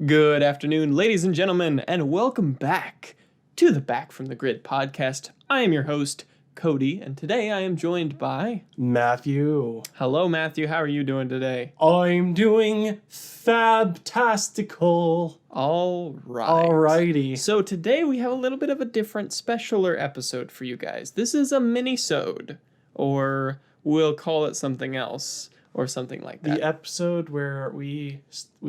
Good afternoon, ladies and gentlemen, and welcome back to the Back from the Grid podcast. I am your host, Cody, and today I am joined by... Matthew. Hello, Matthew. How are you doing today? I'm doing fabtastical. All right. Alrighty. So today we have a little bit of a different, specialer episode for you guys. This is a mini-sode, or we'll call it something else, or something like that. The episode where we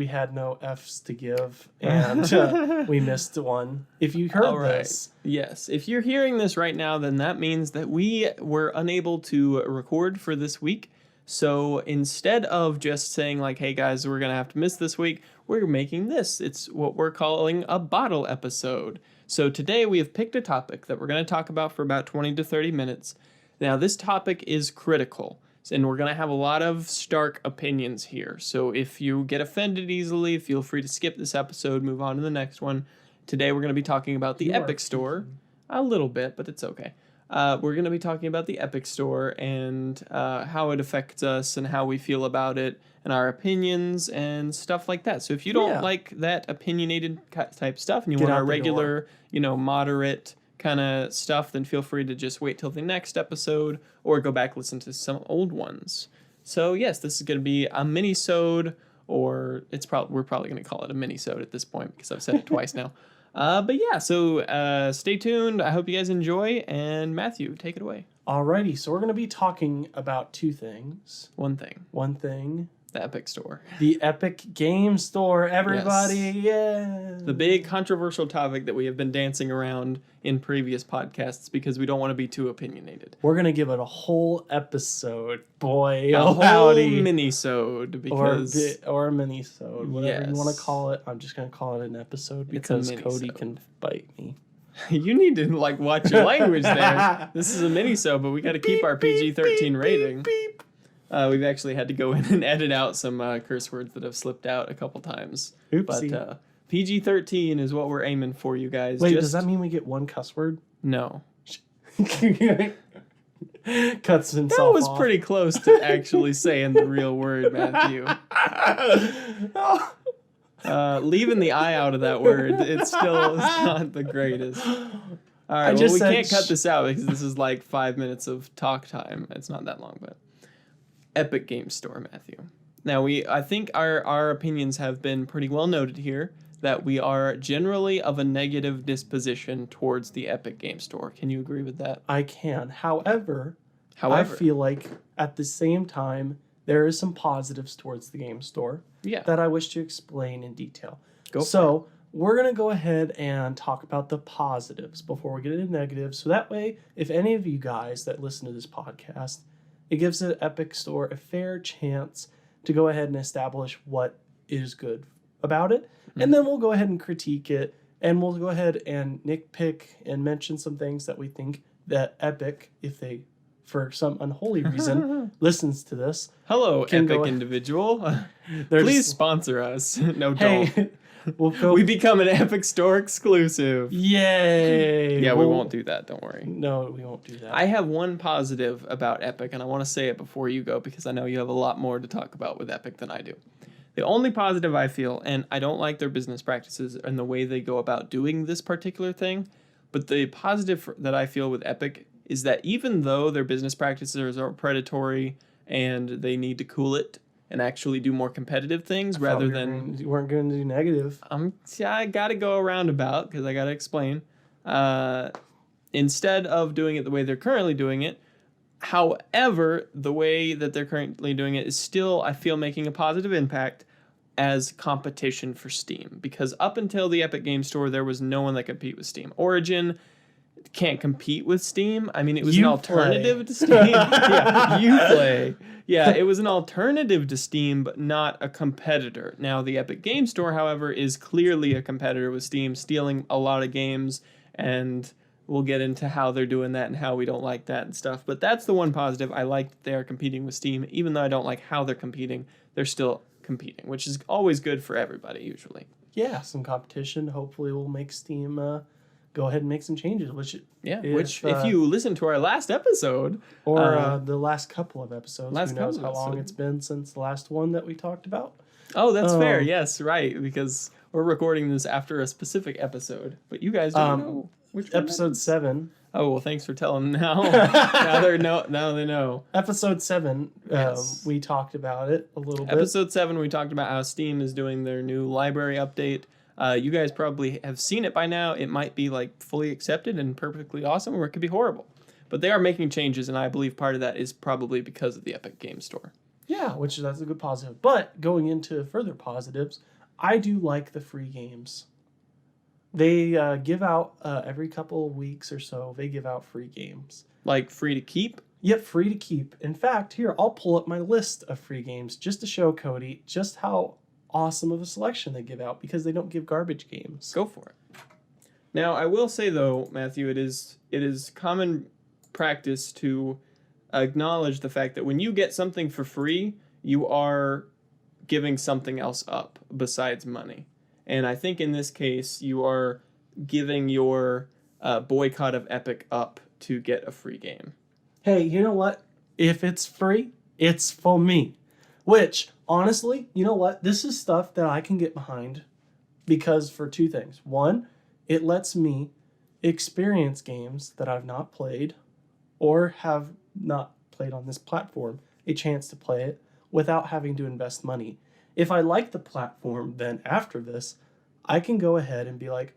had no F's to give, and we missed one. If you heard this... Yes. If you're hearing this right now, then that means that we were unable to record for this week. So instead of just saying like, hey guys, we're going to have to miss this week, we're making this. It's what we're calling a bottle episode. So today we have picked a topic that we're going to talk about for about 20 to 30 minutes. Now this topic is critical, and we're going to have a lot of stark opinions here. So if you get offended easily, feel free to skip this episode, move on to the next one. Today we're going to be talking about the Epic Store. A little bit, but it's okay. We're going to be talking about the Epic Store and how it affects us and how we feel about it and our opinions and stuff like that. So if you don't like that opinionated type stuff and you want our regular, moderate kind of stuff, then feel free to just wait till the next episode or go back listen to some old ones. So yes, this is going to be a mini-sode, or we're probably going to call it a mini-sode at this point because I've said it twice now. But yeah, so stay tuned. I hope you guys enjoy. And Matthew, take it away. Alrighty, so we're going to be talking about two things. One thing. The Epic Store. The Epic Game Store, everybody. Yes. Yeah. The big controversial topic that we have been dancing around in previous podcasts because we don't want to be too opinionated. We're going to give it a whole episode, boy. A whole mini-sode. Because... Or a mini-sode, whatever you want to call it. I'm just going to call it an episode because Cody can bite me. You need to watch your language there. This is a mini-sode, but we got to keep our PG-13 rating. Beep. We've actually had to go in and edit out some curse words that have slipped out a couple times. Oopsie. But PG-13 is what we're aiming for, you guys. Wait, does that mean we get one cuss word? No. Cuts himself That was off. pretty close to actually saying the real word, Matthew. Leaving the I out of that word, it's not the greatest. All right, we can't cut this out because this is like 5 minutes of talk time. It's not that long, but... Epic Game Store, Matthew. Now, I think our opinions have been pretty well noted here, that we are generally of a negative disposition towards the Epic Game Store. Can you agree with that? I can. However, I feel like at the same time, there is some positives towards the Game Store that I wish to explain in detail. We're going to go ahead and talk about the positives before we get into negatives. So that way, if any of you guys that listen to this podcast, it gives the Epic Store a fair chance to go ahead and establish what is good about it. Mm-hmm. And then we'll go ahead and critique it. And we'll go ahead and nitpick and mention some things that we think that Epic, if they, for some unholy reason, listens to this. Hello, Epic individual. Please sponsor us. No, don't. We become an Epic Store exclusive. Yay! Yeah, we won't do that. Don't worry. No, we won't do that. I have one positive about Epic, and I want to say it before you go because I know you have a lot more to talk about with Epic than I do. The only positive I feel, and I don't like their business practices and the way they go about doing this particular thing, but the positive that I feel with Epic is that even though their business practices are predatory and they need to cool it, and actually do more competitive things rather than... You weren't going to do negative. I got to go around about because I got to explain. Instead of doing it the way they're currently doing it, however, the way that they're currently doing it is still, I feel, making a positive impact as competition for Steam. Because up until the Epic Game Store, there was no one that could compete with Steam. Origin can't compete with Steam. I mean, it was an alternative to Steam. Yeah, Uplay. Yeah, it was an alternative to Steam, but not a competitor. Now, the Epic Game Store, however, is clearly a competitor with Steam, stealing a lot of games, and we'll get into how they're doing that and how we don't like that and stuff. But that's the one positive. I like that they are competing with Steam. Even though I don't like how they're competing, they're still competing, which is always good for everybody, usually. Yeah, some competition hopefully will make Steam go ahead and make some changes. Which if you listen to our last episode, or the last couple of episodes, who knows how long it's been since the last one that we talked about. Oh, that's fair. Yes, right, because We're recording this after a specific episode, but you guys don't know which one. Episode 7. Oh, well, thanks for telling them now. Now they know. Episode 7, Yes. we talked about it a little bit. Episode 7, we talked about how Steam is doing their new library update. You guys probably have seen it by now. It might be like fully accepted and perfectly awesome, or it could be horrible. But they are making changes, and I believe part of that is probably because of the Epic Game Store. Yeah, that's a good positive. But going into further positives, I do like the free games. They give out every couple of weeks or so, they give out free games. Like free to keep? Yep, free to keep. In fact, here, I'll pull up my list of free games just to show Cody just how awesome of a selection they give out, because they don't give garbage games. Go for it. Now, I will say, though, Matthew, it is common practice to acknowledge the fact that when you get something for free, you are giving something else up besides money. And I think in this case, you are giving your boycott of Epic up to get a free game. Hey, you know what? If it's free, it's for me. Which, honestly, you know what? This is stuff that I can get behind because for two things. One, it lets me experience games that I've not played or have not played on this platform, a chance to play it without having to invest money. If I like the platform, then after this, I can go ahead and be like,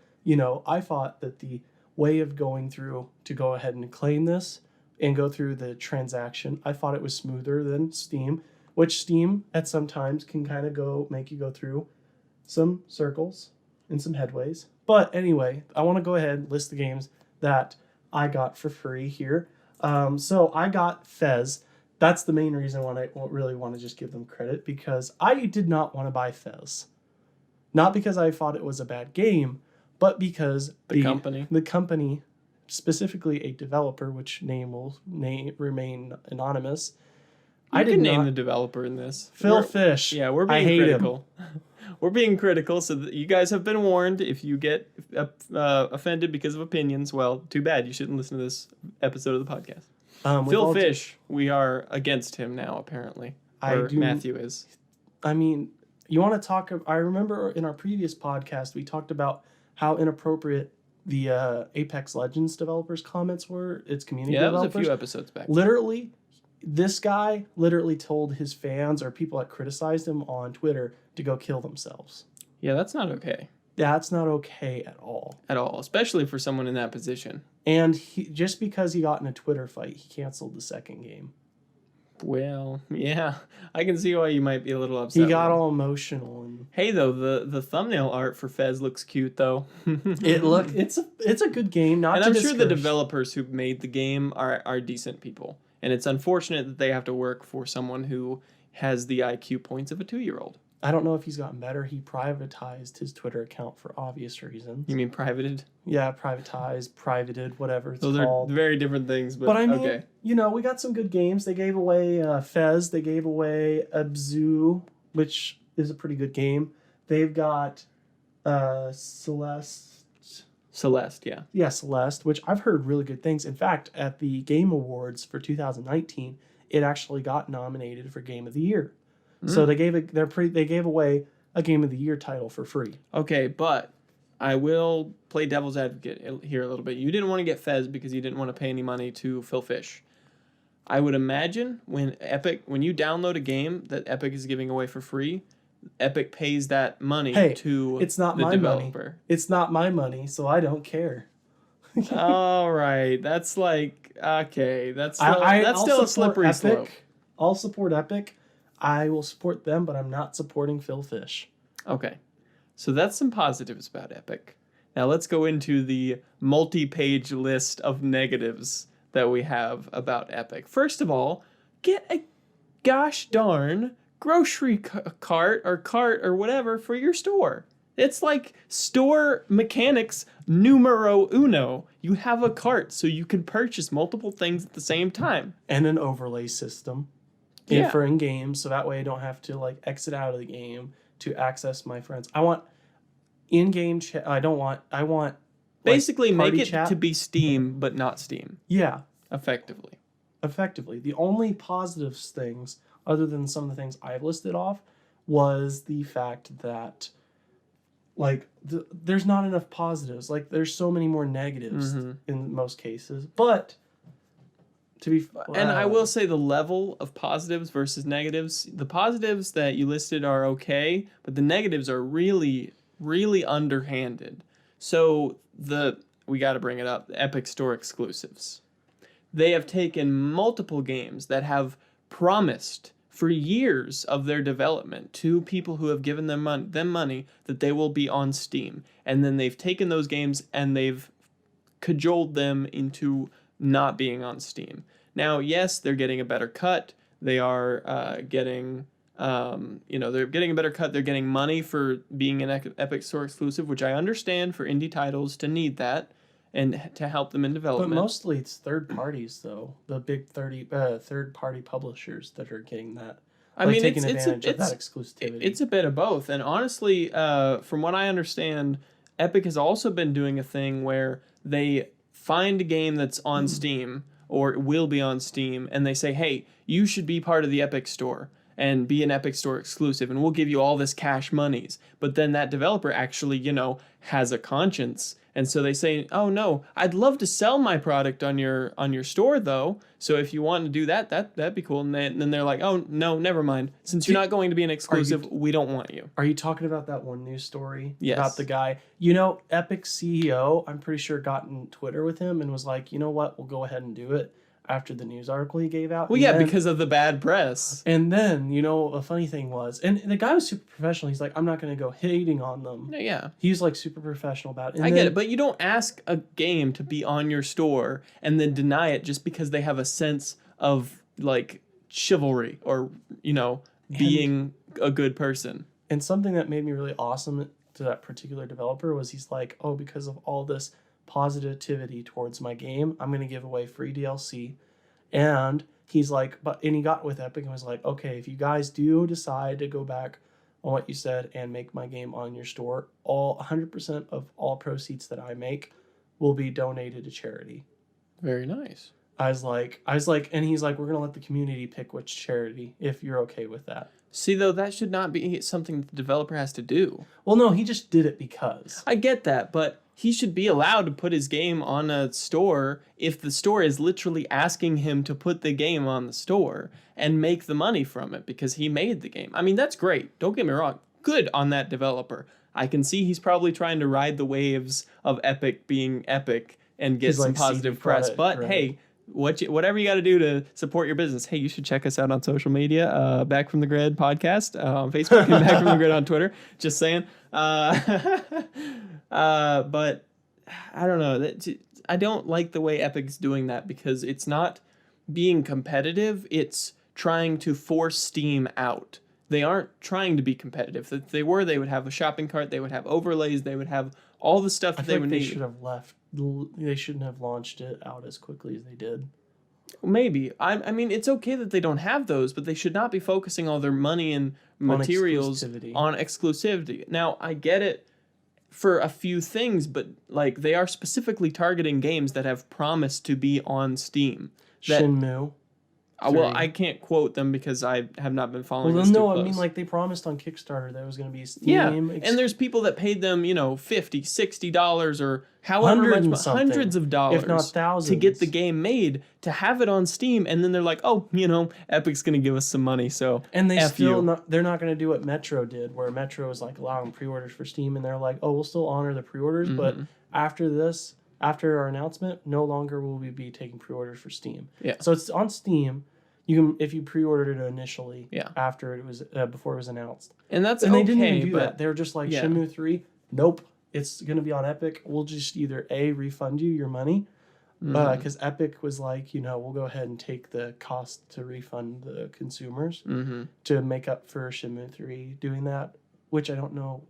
I thought that the way of going through to go ahead and claim this and go through the transaction, I thought it was smoother than Steam, which Steam at some times can kind of make you go through some circles and some headways. But anyway, I want to go ahead and list the games that I got for free here. So I got Fez. That's the main reason why I really want to just give them credit, because I did not want to buy Fez. Not because I thought it was a bad game, but because the company, specifically a developer, which name will remain anonymous. I didn't name the developer in this. Phil Fish. Yeah, we're being critical. We're being critical, so that you guys have been warned. If you get offended because of opinions, well, too bad. You shouldn't listen to this episode of the podcast. Phil Fish, we are against him now, apparently. Matthew is. I mean, you want to talk... I remember in our previous podcast, we talked about how inappropriate the Apex Legends developers' comments were. Its community developers. Yeah, that was a few episodes back. Literally, this guy told his fans or people that criticized him on Twitter to go kill themselves. Yeah, that's not okay. That's not okay at all. At all, especially for someone in that position. And just because he got in a Twitter fight, he canceled the second game. Well, yeah, I can see why you might be a little upset. He got all emotional. Hey, though, the thumbnail art for Fez looks cute, though. It's a good game. And I'm sure the developers who made the game are decent people. And it's unfortunate that they have to work for someone who has the IQ points of a 2-year-old. I don't know if he's gotten better. He privatized his Twitter account for obvious reasons. You mean privated? Yeah, privated, whatever it's Those called. Those are very different things, but I mean, okay. We got some good games. They gave away Fez. They gave away Abzu, which is a pretty good game. They've got Celeste. Celeste, yeah. Yeah, Celeste, which I've heard really good things. In fact, at the Game Awards for 2019, it actually got nominated for Game of the Year. So they gave away a Game of the Year title for free. Okay, but I will play devil's advocate here a little bit. You didn't want to get Fez because you didn't want to pay any money to Phil Fish. I would imagine when you download a game that Epic is giving away for free, Epic pays that money to it's not the my developer. Money. It's not my money, so I don't care. All right, that's like okay. That's still a slippery slope. I'll support Epic. I will support them, but I'm not supporting Phil Fish. Okay. So that's some positives about Epic. Now let's go into the multi-page list of negatives that we have about Epic. First of all, get a gosh darn grocery cart or whatever for your store. It's like store mechanics numero uno. You have a cart so you can purchase multiple things at the same time. And an overlay system. Yeah. For in-game, so that way I don't have to exit out of the game to access my friends. I want in-game chat. I want basically make it chat to be Steam, but not Steam. Yeah. Effectively. The only positive things, other than some of the things I've listed off, was the fact that like there's not enough positives. Like there's so many more negatives in most cases. But to be and I will say the level of positives versus negatives. The positives that you listed are okay, but the negatives are really, really underhanded. So we got to bring it up. The Epic Store exclusives. They have taken multiple games that have promised for years of their development to people who have given them money that they will be on Steam. And then they've taken those games and they've cajoled them into not being on Steam. Now, yes, they're getting a better cut. They are getting, they're getting a better cut. They're getting money for being an Epic Store exclusive, which I understand for indie titles to need that and to help them in development. But mostly it's third parties, though. The big third-party publishers that are getting that. I mean, taking advantage of that exclusivity. It's a bit of both. And honestly, from what I understand, Epic has also been doing a thing where they find a game that's on Steam or will be on Steam, and they say, hey, you should be part of the Epic Store and be an Epic Store exclusive, and we'll give you all this cash monies. But then that developer actually, has a conscience. And so they say, oh, no, I'd love to sell my product on your store, though. So if you want to do that, that'd be cool. And then they're like, oh, no, never mind. Since you're not going to be an exclusive, we don't want you. Are you talking about that one news story? Yes. About the guy? Epic CEO, I'm pretty sure got in Twitter with him and was like, you know what, we'll go ahead and do it. After the news article he gave out. Well, yeah, because of the bad press. And then, a funny thing was, and the guy was super professional. He's like, I'm not going to go hating on them. Yeah. He's like super professional about it. I get it, but you don't ask a game to be on your store and then deny it just because they have a sense of like chivalry or, being a good person. And something that made me really awesome to that particular developer was he's like, oh, because of all this positivity towards my game, I'm going to give away free DLC. And he's like, and he got with Epic and was like, okay, if you guys do decide to go back on what you said and make my game on your store, 100% of all proceeds that I make will be donated to charity. Very nice. I was like, and he's like, we're going to let the community pick which charity, if you're okay with that. See, though, that should not be something the developer has to do. Well, no, he just did it because. I get that, but he should be allowed to put his game on a store if the store is literally asking him to put the game on the store and make the money from it because he made the game. I mean, that's great. Don't get me wrong. Good on that developer. I can see he's probably trying to ride the waves of Epic being Epic and get some positive press. But hey, whatever you got to do to support your business. Hey, you should check us out on social media. Back from the Grid podcast on Facebook and Back from the Grid on Twitter. Just saying. But I don't know. I don't like the way Epic's doing that because it's not being competitive. It's trying to force Steam out. They aren't trying to be competitive. If they were, they would have a shopping cart. They would have overlays. They would have all the stuff that they would need. Should have left. They shouldn't have launched it out as quickly as they did. Maybe. I mean, it's okay that they don't have those, but they should not be focusing all their money and materials on exclusivity. Now, I get it for a few things, but like they are specifically targeting games that have promised to be on Steam. Shenmue. Well, I can't quote them because I have not been following this too close. I mean, like they promised on Kickstarter that it was going to be a Steam. Yeah, and there's people that paid them, $50, $60 or however much, hundreds of dollars, if not thousands, to get the game made, to have it on Steam, and then they're like, oh, Epic's going to give us some money, so and they they're not going to do what Metro did, where Metro is like allowing pre-orders for Steam, and they're like, oh, we'll still honor the pre-orders, but after our announcement, no longer will we be taking pre-orders for Steam. Yeah. So it's on Steam. You can, if you pre-ordered it initially. Yeah. After it was before it was announced. And that's they didn't even do that. They were just like Shenmue 3. Nope. It's gonna be on Epic. We'll just either refund you your money, because Epic was like, we'll go ahead and take the cost to refund the consumers to make up for Shenmue 3 doing that. Which I don't know.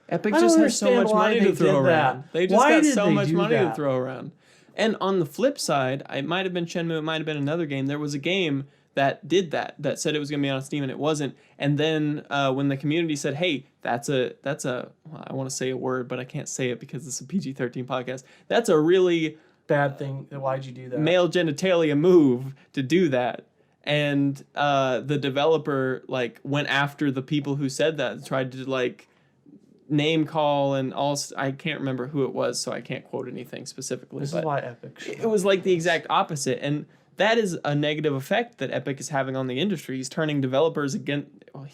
Epic just has so much money to throw around. They just got so much money to throw around. And on the flip side, it might have been Shenmue, it might have been another game. There was a game that did that said it was going to be on Steam and it wasn't. And then when the community said, hey, that's a I want to say a word, but I can't say it because it's a PG-13 podcast. That's a really bad thing. Why'd you do that? Male genitalia move to do that. And the developer went after the people who said that and tried to name call and all. I can't remember who it was, so I can't quote anything specifically. This is why Epic. It was like the exact opposite, and that is a negative effect that Epic is having on the industry. He's turning developers against. Well,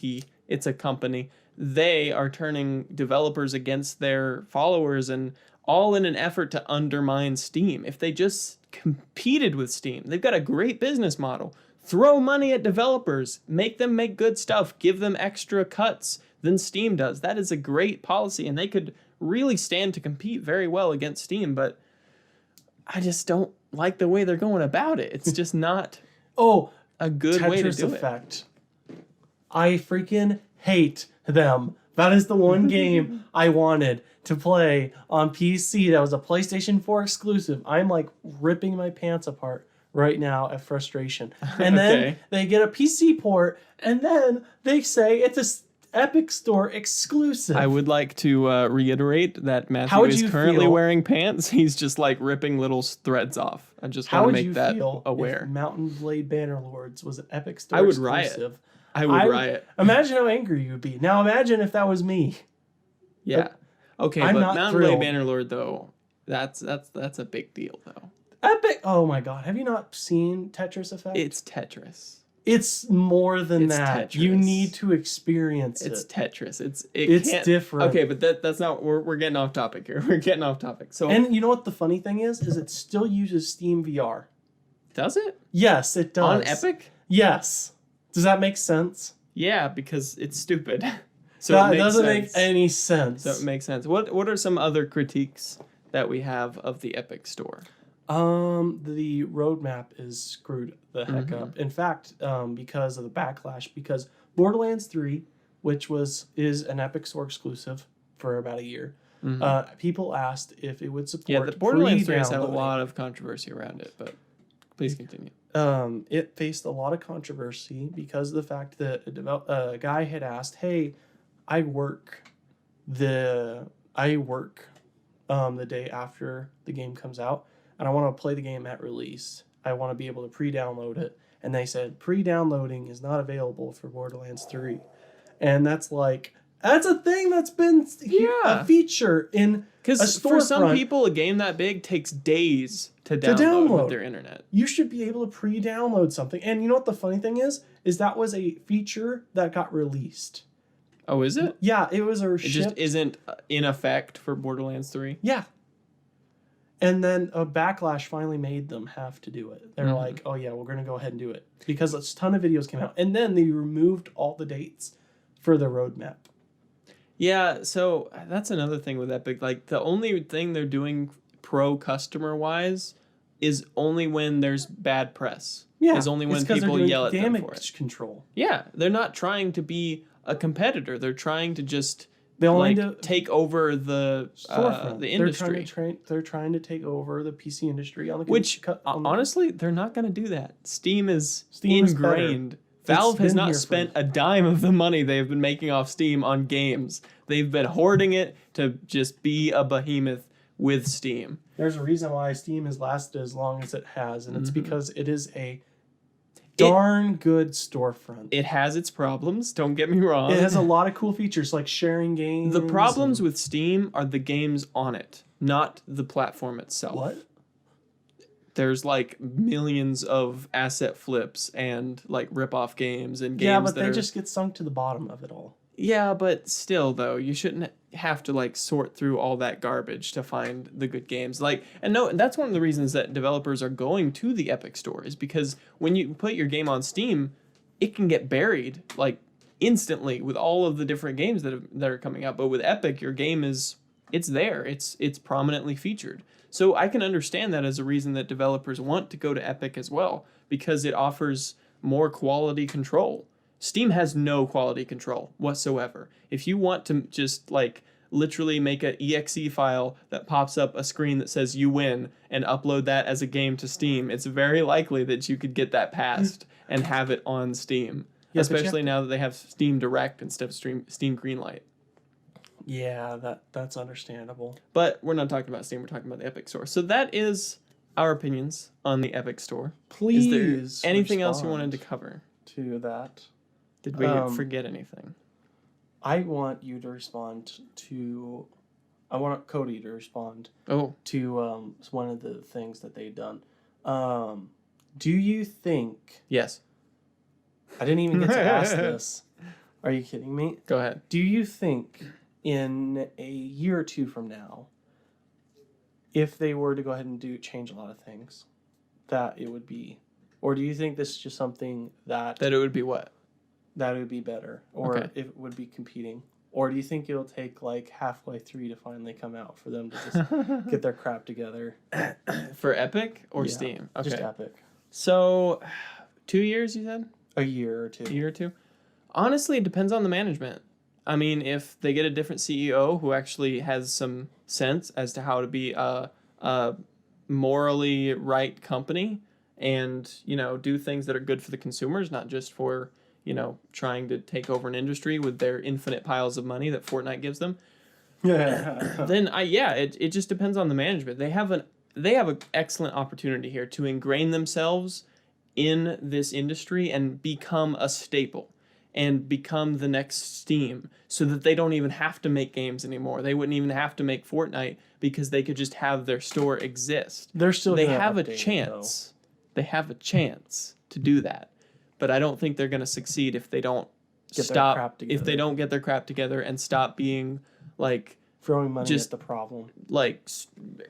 it's a company. They are turning developers against their followers, and all in an effort to undermine Steam. If they just competed with Steam, they've got a great business model. Throw money at developers, make them make good stuff, give them extra cuts than Steam does. That is a great policy, and they could really stand to compete very well against Steam, but I just don't like the way they're going about it. It's just not a good way to do Effect. I freaking hate them. That is the one game I wanted to play on PC that was a PlayStation 4 exclusive. I'm like ripping my pants apart right now at frustration. And then they get a PC port, and then they say it's a Epic Store exclusive. I would like to reiterate that Matthew is currently wearing pants. He's just like ripping little threads off. I just want to make that aware. If Mountain Blade Bannerlords was an Epic Store I would exclusive, riot. I would riot. Imagine how angry you would be. Now imagine if that was me. Yeah. Okay, but Mountain Blade Bannerlord though, that's a big deal though. Epic. Oh my god, have you not seen Tetris Effect? It's Tetris. It's more than that. Tetris. You need to experience it. It's Tetris. It's different. Okay, but that's not. We're getting off topic here. We're getting off topic. So, and you know what the funny thing is it still uses Steam VR. Does it? Yes, it does. On Epic? Yes. Does that make sense? Yeah, because it's stupid. So that doesn't make any sense. So it makes sense. What are some other critiques that we have of the Epic Store? The roadmap is screwed the heck up. In fact, because of the backlash, because Borderlands 3, which is an Epic Store exclusive for about a year, people asked if it would support. Yeah, the Borderlands 3 has had a lot of controversy around it, but please continue. It faced a lot of controversy because of the fact that a guy had asked, "Hey, I work the day after the game comes out, and I want to play the game at release. I want to be able to pre-download it." And they said pre-downloading is not available for Borderlands 3. And that's a thing that's been a feature in a storefront. Because for some people, a game that big takes days to download with their internet. You should be able to pre-download something. And you know what the funny thing is? Is that was a feature that got released. Oh, is it? Yeah, it was It just isn't in effect for Borderlands 3? Yeah. And then a backlash finally made them have to do it. They're like, oh yeah, we're going to go ahead and do it. Because a ton of videos came out. And then they removed all the dates for the roadmap. Yeah, so that's another thing with Epic. Like, the only thing they're doing pro-customer-wise is only when there's bad press. Yeah, is only when people yell at them for it. Damage control. Yeah, they're not trying to be a competitor. They're trying to just take over the industry. They're trying to take over the PC industry honestly, they're not going to do that. Steam is ingrained. Valve has not spent a dime of the money they've been making off Steam on games. They've been hoarding it to just be a behemoth with Steam. There's a reason why Steam has lasted as long as it has, and it's because it is a darn good storefront. It has its problems, don't get me wrong. It has a lot of cool features like sharing games. The problems with Steam are the games on it, not the platform itself. What? There's like millions of asset flips and like rip-off games and games. Yeah, but they just get sunk to the bottom of it all. Yeah, but still though, you shouldn't have to like sort through all that garbage to find the good games. That's one of the reasons that developers are going to the Epic Store, is because when you put your game on Steam, it can get buried like instantly with all of the different games that are coming out. But with Epic, your game it's there. It's prominently featured. So I can understand that as a reason that developers want to go to Epic as well, because it offers more quality control. Steam has no quality control whatsoever. If you want to just like literally make an exe file that pops up a screen that says you win and upload that as a game to Steam, it's very likely that you could get that passed and have it on Steam, especially now that they have Steam Direct instead of Steam Greenlight. Yeah, that's understandable. But we're not talking about Steam, we're talking about the Epic Store. So that is our opinions on the Epic Store. Please. Is there anything else you wanted to cover? To that. Did we forget anything? I want you to respond to... I want Cody to respond to one of the things that they've done. Do you think... Yes. I didn't even get to ask this. Are you kidding me? Go ahead. Do you think in a year or two from now, if they were to go ahead and change a lot of things, that it would be... Or do you think this is just something that... That it would be what? That it would be better. Or if it would be competing. Or do you think it'll take like Half-Life 3 to finally come out for them to just get their crap together? For Epic or Steam? Okay. Just Epic. So, 2 years, you said? A year or two. A year or two? Honestly, it depends on the management. I mean, if they get a different CEO who actually has some sense as to how to be a morally right company and, you know, do things that are good for the consumers, not just for, you know, trying to take over an industry with their infinite piles of money that Fortnite gives them. Yeah. Then it just depends on the management. They have an excellent opportunity here to ingrain themselves in this industry and become a staple and become the next Steam so that they don't even have to make games anymore. They wouldn't even have to make Fortnite because they could just have their store exist. They have a chance. They have a chance to do that. But I don't think they're going to succeed if they don't get their crap together and stop being like throwing money at the problem. Like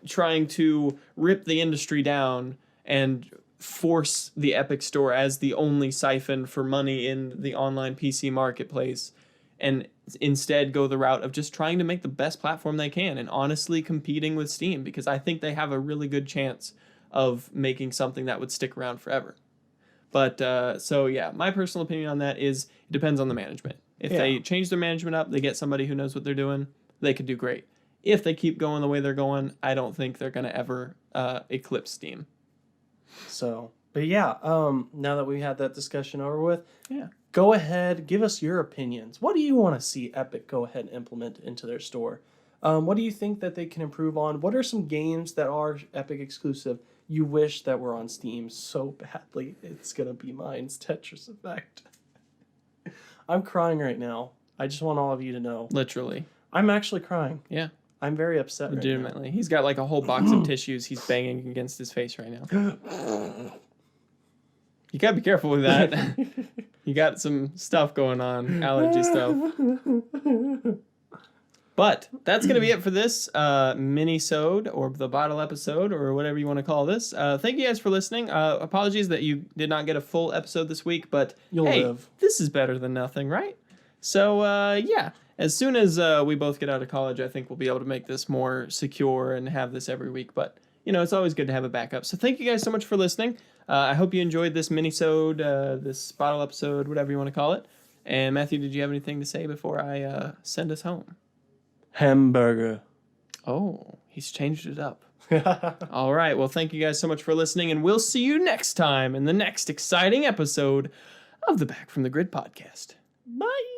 trying to rip the industry down and force the Epic Store as the only siphon for money in the online PC marketplace, and instead go the route of just trying to make the best platform they can and honestly competing with Steam, because I think they have a really good chance of making something that would stick around forever. But my personal opinion on that is it depends on the management. If they change their management up, they get somebody who knows what they're doing, they could do great. If they keep going the way they're going, I don't think they're going to ever eclipse Steam. So, but now that we had that discussion over with, go ahead, give us your opinions. What do you want to see Epic go ahead and implement into their store? What do you think that they can improve on? What are some games that are Epic exclusive you wish that were on Steam so badly? It's going to be mine's Tetris Effect. I'm crying right now. I just want all of you to know. Literally. I'm actually crying. Yeah. I'm very upset legitimately. Right now. He's got like a whole box of tissues he's banging against his face right now. You gotta be careful with that. You got some stuff going on, allergy stuff. But that's going to be it for this mini-sode or the bottle episode or whatever you want to call this. Thank you guys for listening. Apologies that you did not get a full episode this week, but this is better than nothing, right? So, as soon as we both get out of college, I think we'll be able to make this more secure and have this every week. But, you know, it's always good to have a backup. So thank you guys so much for listening. I hope you enjoyed this mini-sode, this bottle episode, whatever you want to call it. And Matthew, did you have anything to say before I send us home? Hamburger. Oh, he's changed it up. All right. Well, thank you guys so much for listening, and we'll see you next time in the next exciting episode of the Back from the Grid podcast. Bye.